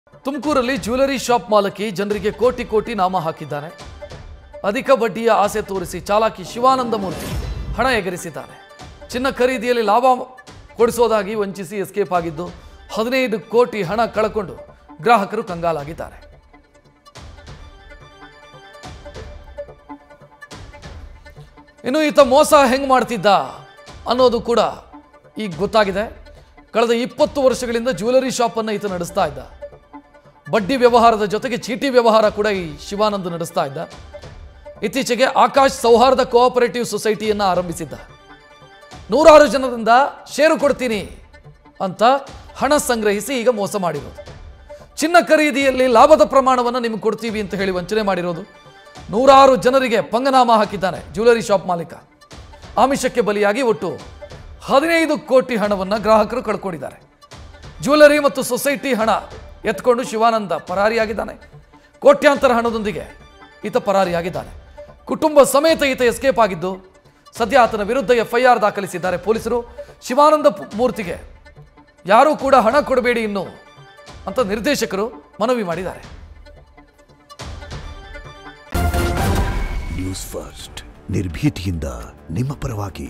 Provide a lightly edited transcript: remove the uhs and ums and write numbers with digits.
ತುಮಕೂರಲ್ಲಿ jewellery shop ಮಾಲಕಿ ಜನರಿಗೆ ಕೋಟಿ ಕೋಟಿ ನಾಮ ಹಾಕಿದ್ದಾನೆ. ಅಧಿಕ ಬಡ್ಡಿಯ ಆಸೆ ತೋರಿಸಿ ಚಾಲಾಕಿ ಶಿವಾನಂದ ಮೂರ್ತಿ ಹಣ ಎಗರಿಸಿದ್ದಾನೆ. ಚಿನ್ನ ಖರೀದಿಯಲ್ಲಿ ಲಾಭ ಕೊಡಿಸೋದಾಗಿ ವಂಚಿಸಿ ಎಸ್ಕೇಪ್ ಆಗಿದ್ದು 15 ಕೋಟಿ ಹಣ ಕಳಕೊಂಡು ಗ್ರಾಹಕರು ಕಂಗಾಲಾಗಿದ್ದಾರೆ. ಇನ್ನು ಈತ ಮೋಸ ಹೆಂಗ್ ಮಾಡ್ತಿದ್ದ ಅನ್ನೋದು ಕೂಡ ಈಗ ಗೊತ್ತಾಗಿದೆ. ಕಳೆದ 20 ವರ್ಷಗಳಿಂದ ಜ್ಯುವೆಲರಿ ಶಾಪ್ ಅನ್ನು ಈತ ನಡೆಸ್ತಾ ಇದ್ದ. ಬಡ್ಡಿ ವ್ಯವಹಾರದ ಜೊತೆಗೆ ಚೀಟಿ ವ್ಯವಹಾರ ಕೂಡ ಈ ಶಿವಾನಂದ್ ನಡೆಸ್ತಾ ಇದ್ದ. ಇತ್ತೀಚೆಗೆ ಆಕಾಶ್ ಸೌಹಾರ್ದ ಕೋಆಪರೇಟಿವ್ ಸೊಸೈಟಿಯನ್ನು ಆರಂಭಿಸಿದ್ದ. 100 ಜನರಿಂದ ಷೇರು ಕೊಡ್ತೀನಿ ಅಂತ ಹಣ ಸಂಗ್ರಹಿಸಿ ಈಗ ಮೋಸ ಮಾಡಿರೋದು. ಚಿನ್ನ ಖರೀದಿಯಲ್ಲಿ ಲಾಭದ ಪ್ರಮಾಣವನ್ನು ನಿಮಗೆ ಕೊಡ್ತೀವಿ ಅಂತ ಹೇಳಿ ವಂಚನೆ ಮಾಡಿರೋದು. 100 ಜನರಿಗೆ ಪಂಗನಾಮ ಹಾಕಿದ್ದಾನೆ ಜ್ಯುವೆಲರಿ ಶಾಪ್ ಮಾಲೀಕ. ಆಮಿಷಕ್ಕೆ ಬಲಿಯಾಗಿ ಒಟ್ಟು 15 ಕೋಟಿ ಹಣವನ್ನು ಗ್ರಾಹಕರು ಕಳ್ಕೊಂಡಿದ್ದಾರೆ. ಜ್ಯುವೆಲರಿ ಮತ್ತು ಸೊಸೈಟಿ ಹಣ ಎತ್ಕೊಂಡು ಶಿವಾನಂದ ಪರಾರಿಯಾಗಿದ್ದಾನೆ. ಕೋಟ್ಯಾಂತರ ಹಣದೊಂದಿಗೆ ಈತ ಪರಾರಿಯಾಗಿದ್ದಾನೆ. ಕುಟುಂಬ ಸಮೇತ ಈತ ಎಸ್ಕೇಪ್ ಆಗಿದ್ದು ಸದ್ಯ ಆತನ ವಿರುದ್ಧ FIR ದಾಖಲಿಸಿದ್ದಾರೆ ಪೊಲೀಸರು. ಶಿವಾನಂದ ಮೂರ್ತಿಗೆ ಯಾರೂ ಕೂಡ ಹಣ ಕೊಡಬೇಡಿ ಇನ್ನು ಅಂತ ನಿರ್ದೇಶಕರು ಮನವಿ ಮಾಡಿದ್ದಾರೆ. ನ್ಯೂಸ್ ಫಸ್ಟ್ ನಿರ್ಭೀತಿಯಿಂದ ನಿಮ್ಮ ಪರವಾಗಿ.